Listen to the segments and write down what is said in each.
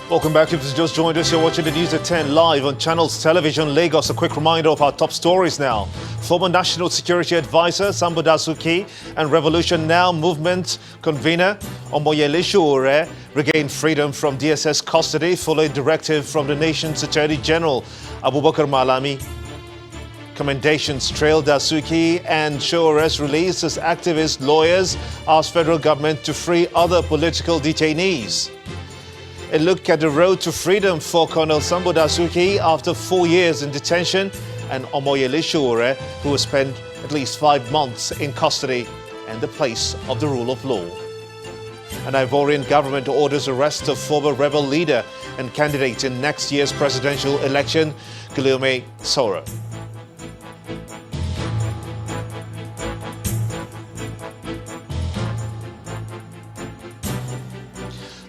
Welcome back. If you've just joined us, you're watching the news at 10 live on Channels Television Lagos. A quick reminder of our top stories now. Former National Security Advisor Sambo Dasuki and Revolution Now movement convener Omoyele Sowore regained freedom from DSS custody following directive from the nation's Attorney General Abubakar Malami. Commendations trailed Dasuki and Sowore's release as activist lawyers asked federal government to free other political detainees. A look at the road to freedom for Colonel Sambo Dasuki after 4 years in detention and Omoyele Sowore, who has spent at least 5 months in custody and the place of the rule of law. An Ivorian government orders arrest of former rebel leader and candidate in next year's presidential election, Guillaume Soro.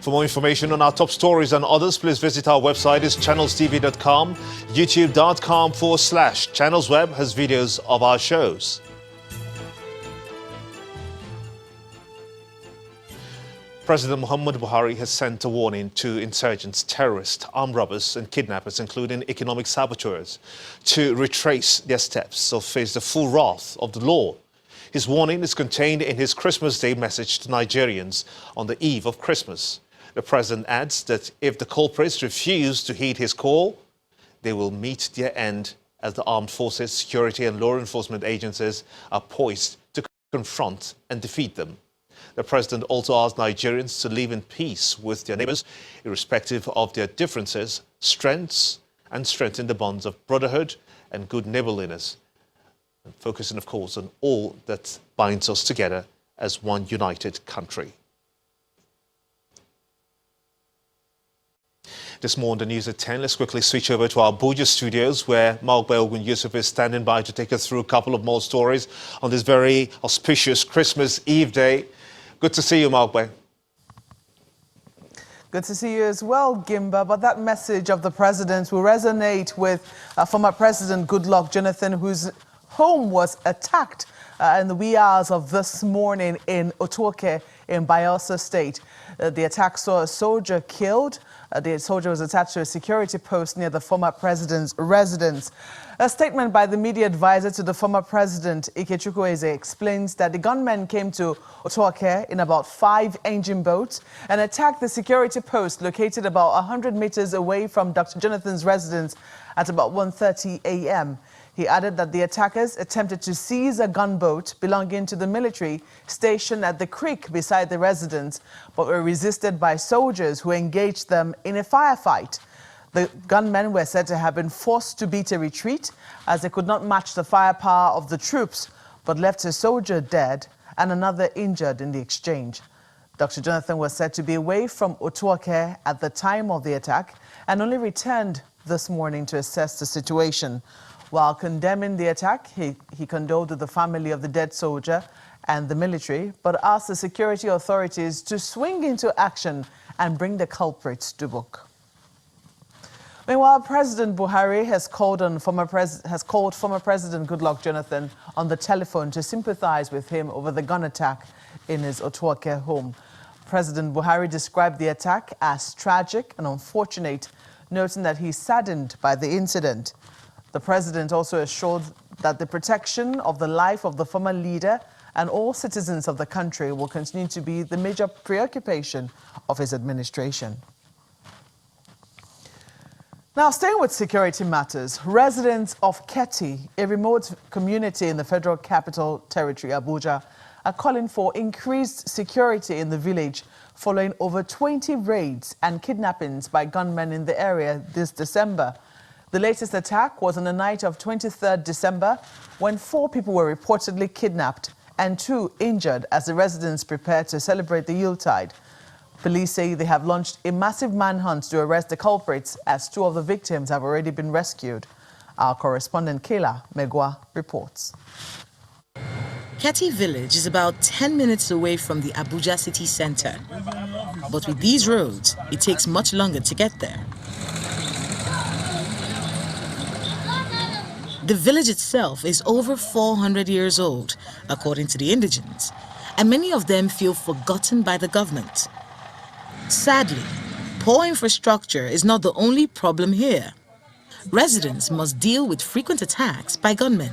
For more information on our top stories and others, please visit our website. It's channelstv.com. youtube.com/channelsweb has videos of our shows. President Muhammadu Buhari has sent a warning to insurgents, terrorists, armed robbers and kidnappers, including economic saboteurs, to retrace their steps or face the full wrath of the law. His warning is contained in his Christmas Day message to Nigerians on the eve of Christmas. The president adds that if the culprits refuse to heed his call, they will meet their end as the armed forces, security and law enforcement agencies are poised to confront and defeat them. The president also asked Nigerians to live in peace with their neighbors, irrespective of their differences, strengths, and strengthen the bonds of brotherhood and good neighborliness, and focusing, of course, on all that binds us together as one united country. This morning, the news at 10. Let's quickly switch over to our Abuja studios, where Maogbe Ogun Yusuf is standing by to take us through a couple of more stories on this very auspicious Christmas Eve day. Good to see you, Maogbe. Good to see you as well, Gimba. But that message of the president will resonate with former President Goodluck Jonathan, whose home was attacked in the wee hours of this morning in Otuoke in Bayelsa State. The attack saw a soldier killed. The soldier was attached to a security post near the former president's residence. A statement by the media advisor to the former president, Ikechukwueze, explains that the gunmen came to Otuoke in about 5 engine boats and attacked the security post located about 100 meters away from Dr. Jonathan's residence at about 1:30 a.m. He added that the attackers attempted to seize a gunboat belonging to the military stationed at the creek beside the residence, but were resisted by soldiers who engaged them in a firefight. The gunmen were said to have been forced to beat a retreat as they could not match the firepower of the troops, but left a soldier dead and another injured in the exchange. Dr. Jonathan was said to be away from Otuoke at the time of the attack and only returned this morning to assess the situation. While condemning the attack, he condoled with the family of the dead soldier and the military, but asked the security authorities to swing into action and bring the culprits to book. Meanwhile, President Buhari has called former President Goodluck Jonathan on the telephone to sympathize with him over the gun attack in his Otuoke home. President Buhari described the attack as tragic and unfortunate, noting that he's saddened by the incident. The president also assured that the protection of the life of the former leader and all citizens of the country will continue to be the major preoccupation of his administration. Now, staying with security matters, residents of Keti, a remote community in the Federal Capital Territory, Abuja, are calling for increased security in the village following over 20 raids and kidnappings by gunmen in the area this December. The latest attack was on the night of 23rd December when 4 people were reportedly kidnapped and 2 injured as the residents prepared to celebrate the Yuletide. Police say they have launched a massive manhunt to arrest the culprits as 2 of the victims have already been rescued. Our correspondent Kayla Megwa reports. Keti village is about 10 minutes away from the Abuja city center. But with these roads, it takes much longer to get there. The village itself is over 400 years old, according to the indigents, and many of them feel forgotten by the government. Sadly, Poor infrastructure is not the only problem here. Residents must deal with frequent attacks by gunmen.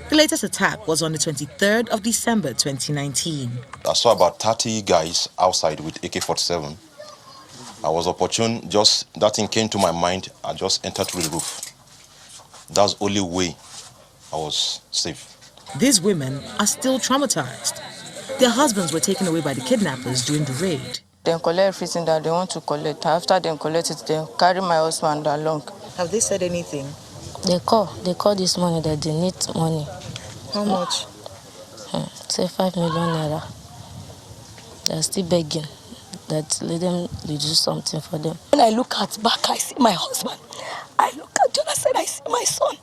The latest attack was on the 23rd of December 2019. I saw about 30 guys outside with AK-47. I was opportune, that thing came to my mind, I just entered through the roof. That's the only way I was safe. These women are still traumatized. Their husbands were taken away by the kidnappers during the raid. They collect everything that they want to collect. After they collect it, they carry my husband along. Have they said anything? They call this money that they need money. How much? Say 5 million naira. They're still begging that let them do something for them. When I look at back, I see my husband. I look at John, I said, I see my son.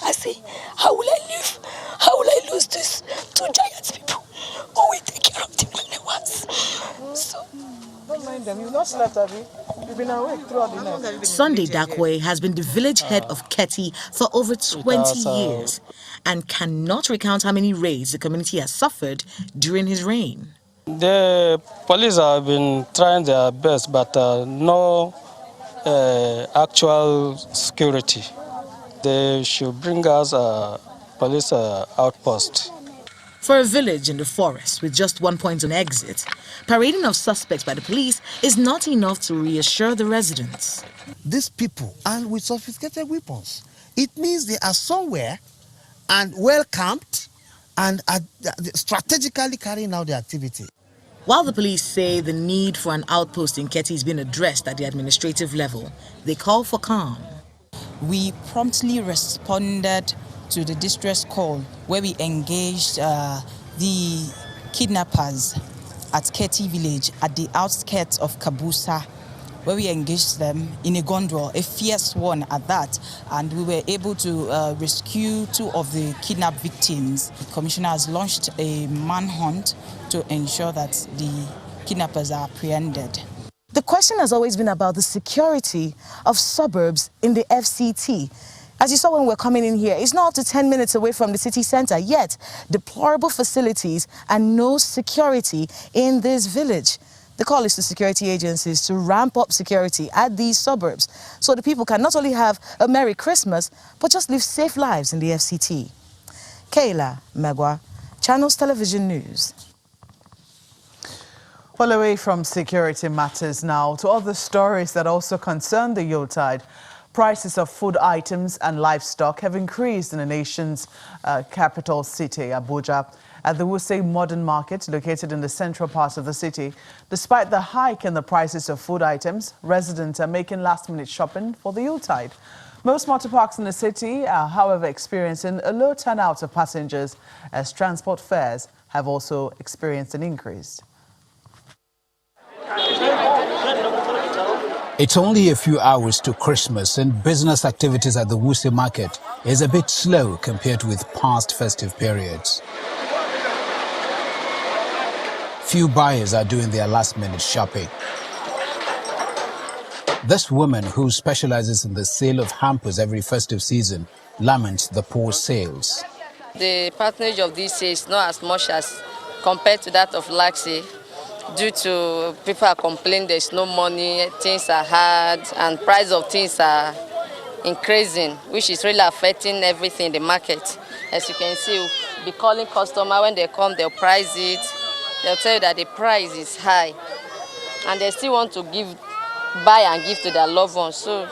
I say, how will I live? How will I lose these two giant people? Who will take care of them when they was? So, don't mind them. You've not slept, have you? You've been awake throughout the night. Sunday Dakwe has been the village head of Keti for over 20 years and cannot recount how many raids the community has suffered during his reign. The police have been trying their best, but no actual security. They should bring us a police outpost. For a village in the forest with just one point on exit, parading of suspects by the police is not enough to reassure the residents. These people are with sophisticated weapons. It means they are somewhere and well camped and are strategically carrying out the activity. While the police say the need for an outpost in Keti is being addressed at the administrative level, they call for calm. We promptly responded to the distress call where we engaged the kidnappers at Keti village at the outskirts of Kabusa, where we engaged them in a gondola, a fierce one at that, and we were able to rescue 2 of the kidnapped victims. The commissioner has launched a manhunt to ensure that the kidnappers are apprehended. The question has always been about the security of suburbs in the FCT. As you saw when we were coming in here, it's not up to 10 minutes away from the city center, yet deplorable facilities and no security in this village. The call is to security agencies to ramp up security at these suburbs so the people can not only have a Merry Christmas, but just live safe lives in the FCT. Kayla Megwa, Channels Television News. Well, away from security matters now to other stories that also concern the Yuletide. Prices of food items and livestock have increased in the nation's capital city, Abuja. At the Wuse Modern Market, located in the central part of the city, despite the hike in the prices of food items, residents are making last-minute shopping for the Yuletide. Most motor parks in the city are, however, experiencing a low turnout of passengers, as transport fares have also experienced an increase. It's only a few hours to Christmas, and business activities at the Wuse market is a bit slow compared with past festive periods. Few buyers are doing their last-minute shopping. This woman, who specializes in the sale of hampers every festive season, laments the poor sales. The patronage of this year is not as much as compared to that of last year, due to people are complaining there's no money, things are hard, and price of things are increasing, which is really affecting everything in the market. As you can see, we'll be calling customer, when they come, they'll price it. They'll tell you that the price is high, and they still want to buy and give to their loved ones. So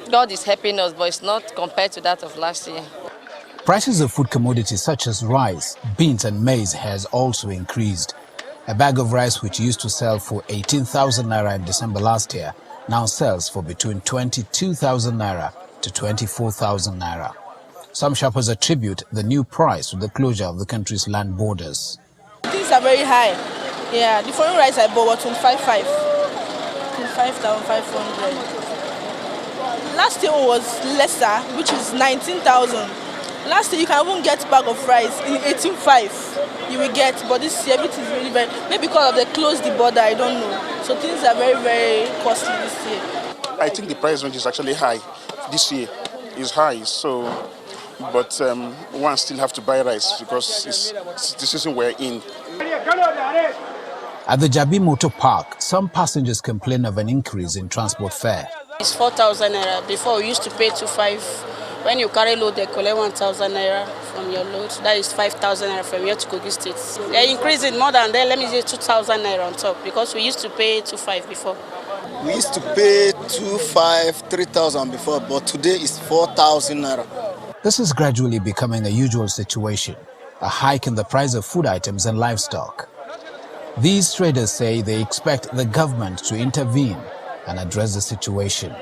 God is helping us, but it's not compared to that of last year. Prices of food commodities such as rice, beans and maize has also increased. A bag of rice, which used to sell for 18,000 naira in December last year, now sells for between 22,000 naira to 24,000 naira. Some shoppers attribute the new price to the closure of the country's land borders. Things are very high. Yeah, the foreign rice I bought was 25,500. Last year was lesser, which is 19,000. Last year you can even get a bag of rice in 18,500. You will get, but this year everything is really very, maybe because of they closed the border, I don't know. So things are very, very costly this year. I think the price range is actually high this year. It's high, so, but one still have to buy rice because it's the season we're in. At the Jabi Motor Park, some passengers complain of an increase in transport fare. It's 4,000 naira. Before we used to pay 2,500. When you carry load, they collect 1,000 naira from your load. That is 5,000 naira from here to Kogi State. They're increasing more than that. Let me say 2,000 naira on top because we used to pay 2,500 before. We used to pay 2,500, 3,000 before, but today it's 4,000 naira. This is gradually becoming a usual situation, a hike in the price of food items and livestock. These traders say they expect the government to intervene and address the situation.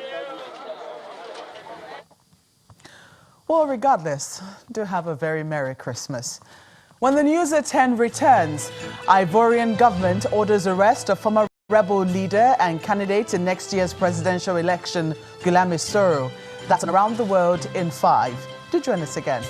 Well, regardless, do have a very Merry Christmas. When the news at 10 returns, Ivorian government orders arrest of former rebel leader and candidate in next year's presidential election, Guillaume Soro. That's Around the World in 5. Do join us again.